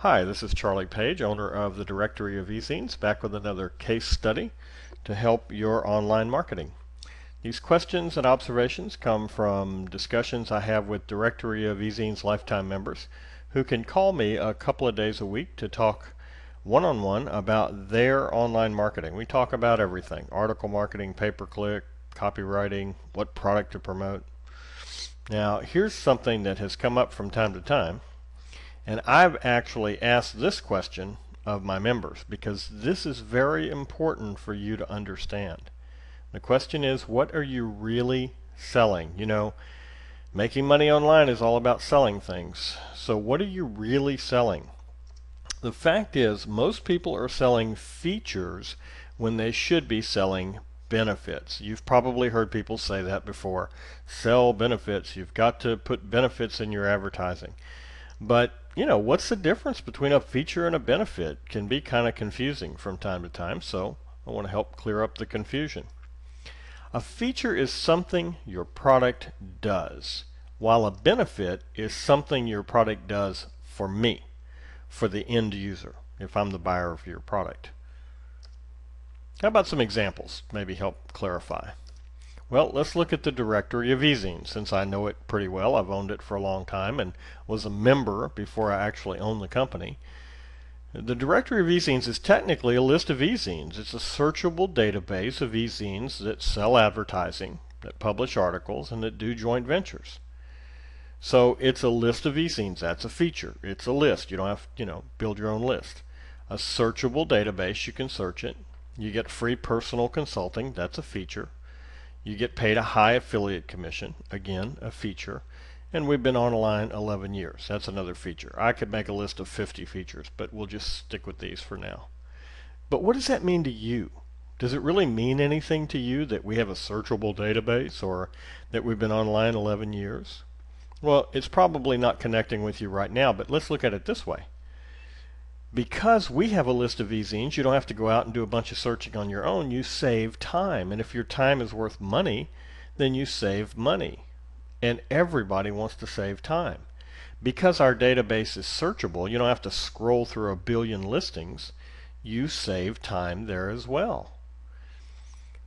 Hi, this is Charlie Page, owner of the Directory of eZines, back with another case study to help your online marketing. These questions and observations come from discussions I have with Directory of eZines lifetime members who can call me a couple of days a week to talk one-on-one about their online marketing. We talk about everything: article marketing, pay-per-click, copywriting, what product to promote. Now, here's something that has come up from time to time. And I've actually asked this question of my members because this is very important for you to understand. The question is, what are you really selling? You know, making money online is all about selling things. So what are you really selling? The fact is, most people are selling features when they should be selling benefits. You've probably heard people say that before. Sell benefits. You've got to put benefits in your advertising. But, you know, what's the difference between a feature and a benefit? Can be kind of confusing from time to time, so I want to help clear up the confusion. A feature is something your product does, while a benefit is something your product does for me, for the end user, if I'm the buyer of your product. How about some examples? Maybe help clarify. Well, let's look at the Directory of eZines. Since I know it pretty well, I've owned it for a long time and was a member before I actually owned the company. The Directory of eZines is technically a list of eZines. It's a searchable database of eZines that sell advertising, that publish articles, and that do joint ventures. So it's a list of eZines. That's a feature. It's a list. You don't have to, build your own list. A searchable database, you can search it. You get free personal consulting. That's a feature. You get paid a high affiliate commission, again, a feature. And we've been online 11 years. That's another feature. I could make a list of 50 features, but we'll just stick with these for now. But what does that mean to you? Does it really mean anything to you that we have a searchable database or that we've been online 11 years? Well, it's probably not connecting with you right now, but let's look at it this way. Because we have a list of eZines, you don't have to go out and do a bunch of searching on your own. You save time. And if your time is worth money, then you save money. And everybody wants to save time. Because our database is searchable, you don't have to scroll through a billion listings. You save time there as well.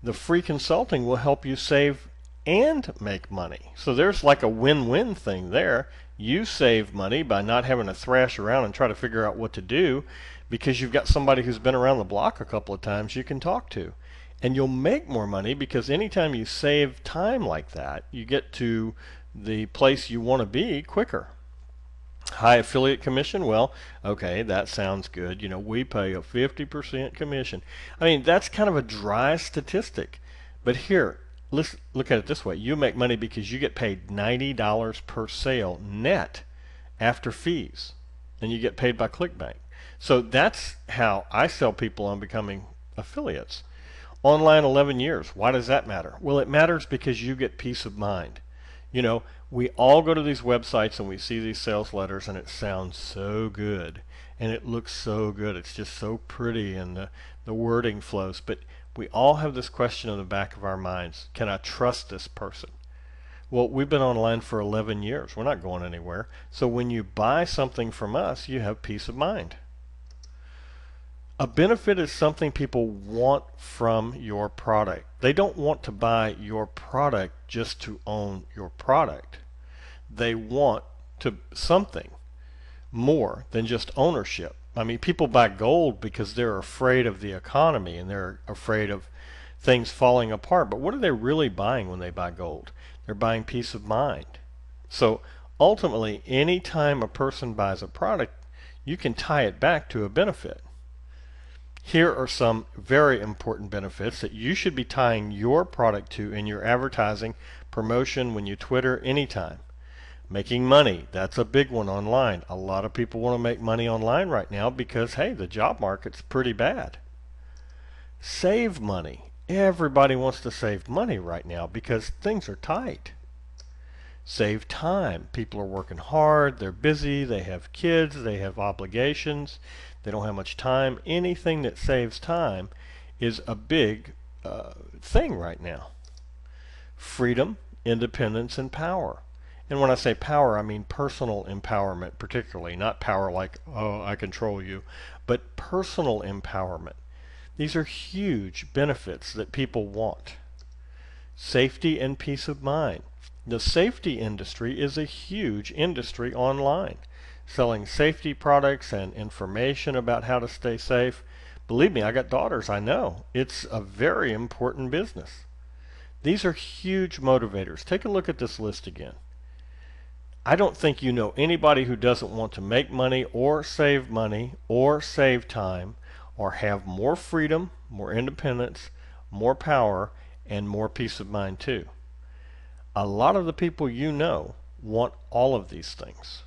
The free consulting will help you save and make money. So there's like a win-win thing there. You save money by not having to thrash around and try to figure out what to do because you've got somebody who's been around the block a couple of times you can talk to. And you'll make more money because anytime you save time like that, you get to the place you want to be quicker. High affiliate commission, well, okay, that sounds good. We pay a 50% commission. I mean, that's kind of a dry statistic. But here, let's look at it this way. You make money because you get paid $90 per sale net after fees. And you get paid by ClickBank. So that's how I sell people on becoming affiliates. Online 11 years. Why does that matter? Well, it matters because you get peace of mind. We all go to these websites and we see these sales letters and it sounds so good and it looks so good. It's just so pretty and the wording flows. But we all have this question in the back of our minds. Can I trust this person? Well, we've been online for 11 years. We're not going anywhere. So when you buy something from us, you have peace of mind. A benefit is something people want from your product. They don't want to buy your product just to own your product. They want something more than just ownership. I mean, people buy gold because they're afraid of the economy and they're afraid of things falling apart. But what are they really buying when they buy gold? They're buying peace of mind. So ultimately, anytime a person buys a product, you can tie it back to a benefit. Here are some very important benefits that you should be tying your product to in your advertising, promotion, when you Twitter, anytime. Making money, that's a big one online. A lot of people want to make money online right now because, hey, the job market's pretty bad. Save money. Everybody wants to save money right now because things are tight. Save time. People are working hard, they're busy, they have kids, they have obligations, they don't have much time. Anything that saves time is a big thing right now. Freedom, independence, and power. And when I say power, I mean personal empowerment particularly, not power like, oh, I control you, but personal empowerment. These are huge benefits that people want. Safety and peace of mind. The safety industry is a huge industry online, selling safety products and information about how to stay safe. Believe me, I got daughters, I know. It's a very important business. These are huge motivators. Take a look at this list again. I don't think you know anybody who doesn't want to make money or save time or have more freedom, more independence, more power, and more peace of mind too. A lot of the people you know want all of these things.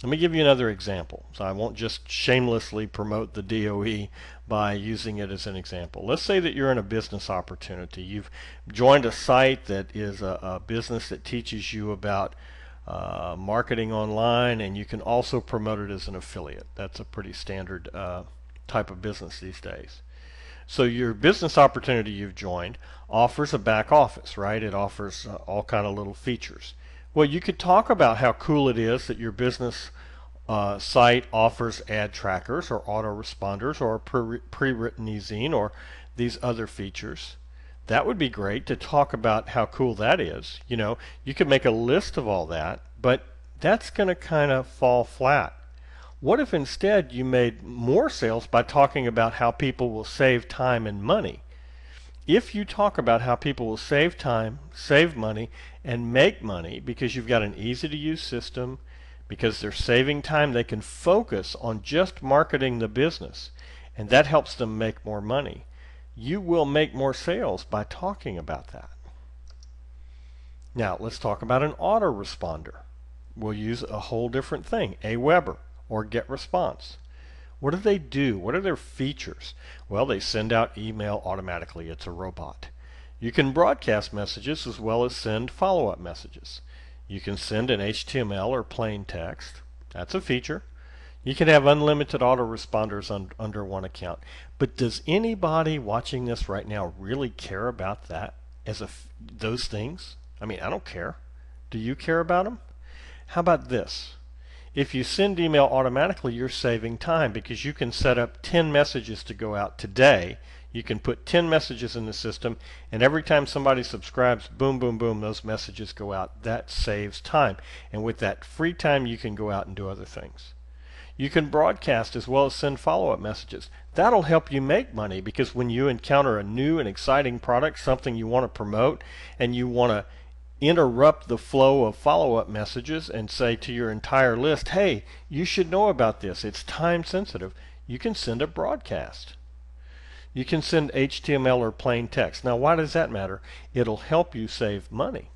Let me give you another example. So I won't just shamelessly promote the DOE by using it as an example. Let's say that you're in a business opportunity. You've joined a site that is a business that teaches you about marketing online, and you can also promote it as an affiliate. That's a pretty standard type of business these days. So your business opportunity you've joined offers a back office, right? It offers all kind of little features. Well, you could talk about how cool it is that your business site offers ad trackers or autoresponders or pre-written e-zine or these other features. That would be great to talk about how cool that is. You know, you could make a list of all that, but that's going to kind of fall flat. What if instead you made more sales by talking about how people will save time and money? If you talk about how people will save time, save money, and make money because you've got an easy-to-use system, because they're saving time, they can focus on just marketing the business, and that helps them make more money. You will make more sales by talking about that. Now, let's talk about an autoresponder. We'll use a whole different thing, Aweber or GetResponse. What do they do? What are their features? Well, they send out email automatically. It's a robot. You can broadcast messages as well as send follow-up messages. You can send in HTML or plain text. That's a feature. You can have unlimited autoresponders under one account. But does anybody watching this right now really care about that those things? I mean, I don't care. Do you care about them? How about this? If you send email automatically, you're saving time because you can set up 10 messages to go out today. You can put 10 messages in the system, and every time somebody subscribes, boom, boom, boom, those messages go out. That saves time. And with that free time, you can go out and do other things. You can broadcast as well as send follow-up messages. That'll help you make money because when you encounter a new and exciting product, something you want to promote, and you want to interrupt the flow of follow-up messages and say to your entire list, hey, you should know about this. It's time sensitive. You can send a broadcast. You can send HTML or plain text. Now, why does that matter? It'll help you save money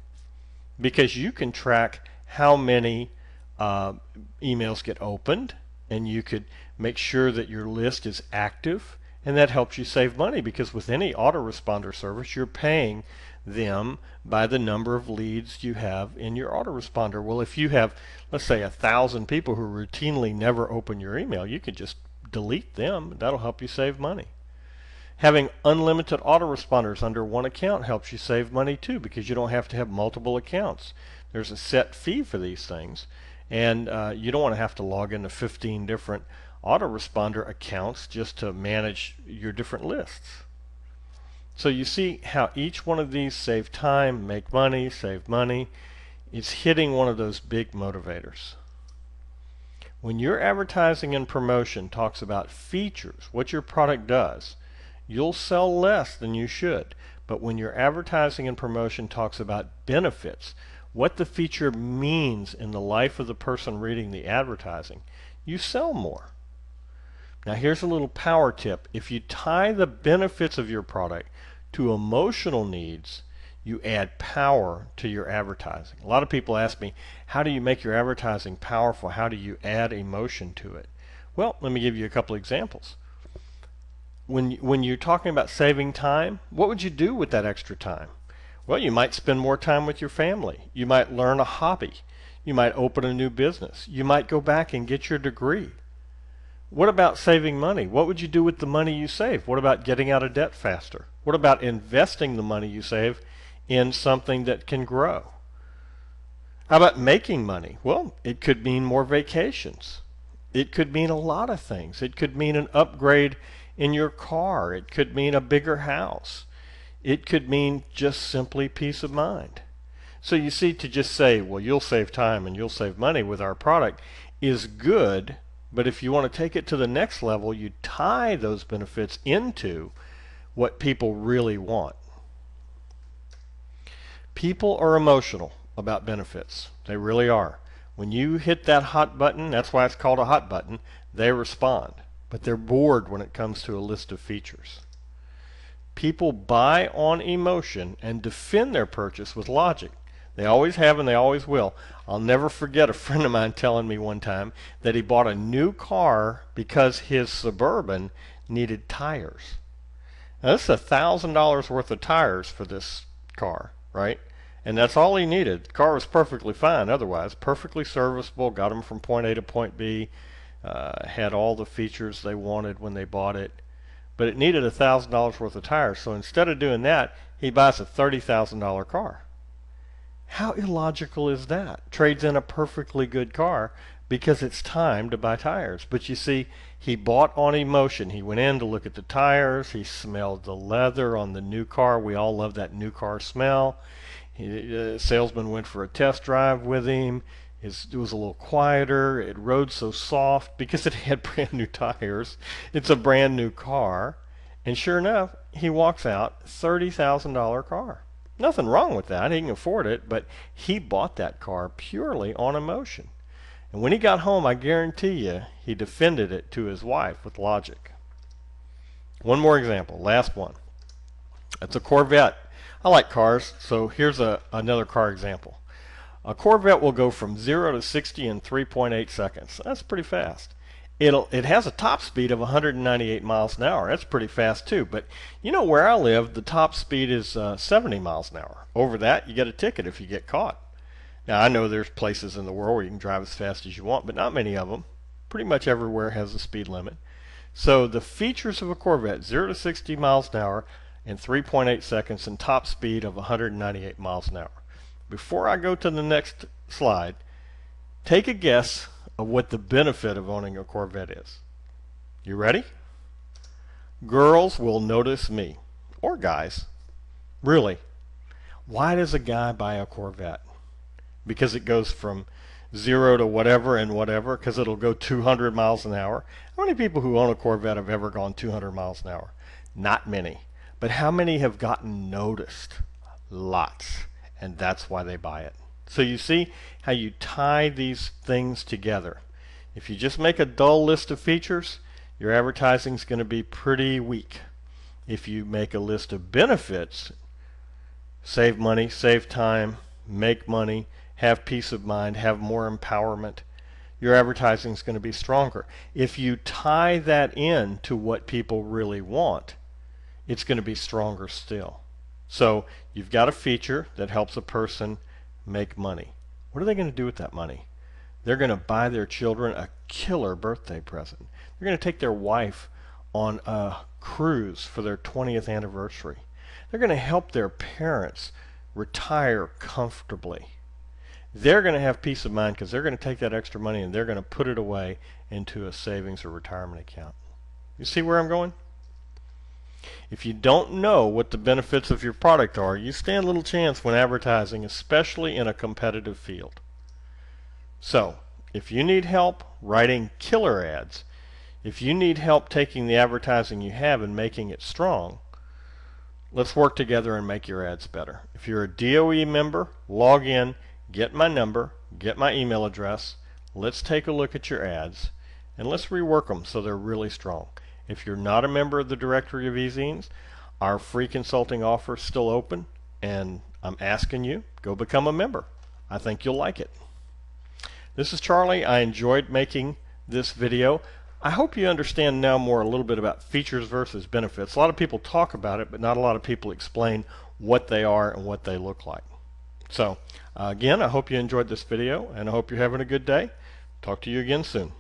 because you can track how many emails get opened, and you could make sure that your list is active, and that helps you save money because with any autoresponder service, you're paying them by the number of leads you have in your autoresponder. Well, if you have, let's say, 1,000 people who routinely never open your email, you could just delete them. That'll help you save money. Having unlimited autoresponders under one account helps you save money too because you don't have to have multiple accounts. There's a set fee for these things, and you don't want to have to log into 15 different autoresponder accounts just to manage your different lists. So you see how each one of these save time, make money, save money. It's hitting one of those big motivators. When your advertising and promotion talks about features, what your product does, you'll sell less than you should. But when your advertising and promotion talks about benefits, what the feature means in the life of the person reading the advertising, you sell more. Now here's a little power tip. If you tie the benefits of your product to emotional needs, you add power to your advertising. A lot of people ask me, how do you make your advertising powerful? How do you add emotion to it? Well, let me give you a couple examples. When you're talking about saving time, what would you do with that extra time? Well, you might spend more time with your family. You might learn a hobby. You might open a new business. You might go back and get your degree. What about saving money? What would you do with the money you save? What about getting out of debt faster? What about investing the money you save in something that can grow? How about making money? Well, it could mean more vacations. It could mean a lot of things. It could mean an upgrade in your car. It could mean a bigger house. It could mean just simply peace of mind. So you see, to just say, well, you'll save time and you'll save money with our product is good, but if you want to take it to the next level, you tie those benefits into what people really want. People are emotional about benefits. They really are. When you hit that hot button, that's why it's called a hot button, they respond. But they're bored when it comes to a list of features. People buy on emotion and defend their purchase with logic. They always have and they always will. I'll never forget a friend of mine telling me one time that he bought a new car because his Suburban needed tires. Now this is $1,000 worth of tires for this car, right? And that's all he needed. The car was perfectly fine otherwise, perfectly serviceable, got him from point A to point B, had all the features they wanted when they bought it. But it needed $1,000 worth of tires, so instead of doing that, he buys a $30,000 car. How illogical is that? Trades in a perfectly good car because it's time to buy tires. But you see, he bought on emotion. He went in to look at the tires. He smelled the leather on the new car. We all love that new car smell. The salesman went for a test drive with him. It was a little quieter. It rode so soft because it had brand new tires. It's a brand new car. And sure enough, he walks out, $30,000 car. Nothing wrong with that. He can afford it, but he bought that car purely on emotion. And when he got home, I guarantee you, he defended it to his wife with logic. One more example, last one. It's a Corvette. I like cars, so here's another car example. A Corvette will go from 0 to 60 in 3.8 seconds. That's pretty fast. It has a top speed of 198 miles an hour. That's pretty fast too. But you know where I live, the top speed is 70 miles an hour. Over that, you get a ticket if you get caught. Now I know there's places in the world where you can drive as fast as you want, but not many of them. Pretty much everywhere has a speed limit. So the features of a Corvette, 0 to 60 miles an hour in 3.8 seconds and top speed of 198 miles an hour. Before I go to the next slide, take a guess of what the benefit of owning a Corvette is. You ready? Girls will notice me, or guys. Really, why does a guy buy a Corvette? Because it goes from 0 to whatever and whatever, because it'll go 200 miles an hour. How many people who own a Corvette have ever gone 200 miles an hour? Not many. But how many have gotten noticed? Lots. And that's why they buy it. So you see how you tie these things together. If you just make a dull list of features, your advertising is going to be pretty weak. If you make a list of benefits, save money, save time, make money, have peace of mind, have more empowerment, your advertising is going to be stronger. If you tie that in to what people really want, it's going to be stronger still. So you've got a feature that helps a person make money. What are they going to do with that money? They're going to buy their children a killer birthday present. They're going to take their wife on a cruise for their 20th anniversary. They're going to help their parents retire comfortably. They're going to have peace of mind because they're going to take that extra money and they're going to put it away into a savings or retirement account. You see where I'm going? If you don't know what the benefits of your product are, you stand little chance when advertising, especially in a competitive field. So, if you need help writing killer ads, if you need help taking the advertising you have and making it strong, let's work together and make your ads better. If you're a DOE member, log in, get my number, get my email address, let's take a look at your ads, and let's rework them so they're really strong. If you're not a member of the Directory of eZines, our free consulting offer is still open, and I'm asking you, go become a member. I think you'll like it. This is Charlie. I enjoyed making this video. I hope you understand now more a little bit about features versus benefits. A lot of people talk about it, but not a lot of people explain what they are and what they look like. So, again, I hope you enjoyed this video, and I hope you're having a good day. Talk to you again soon.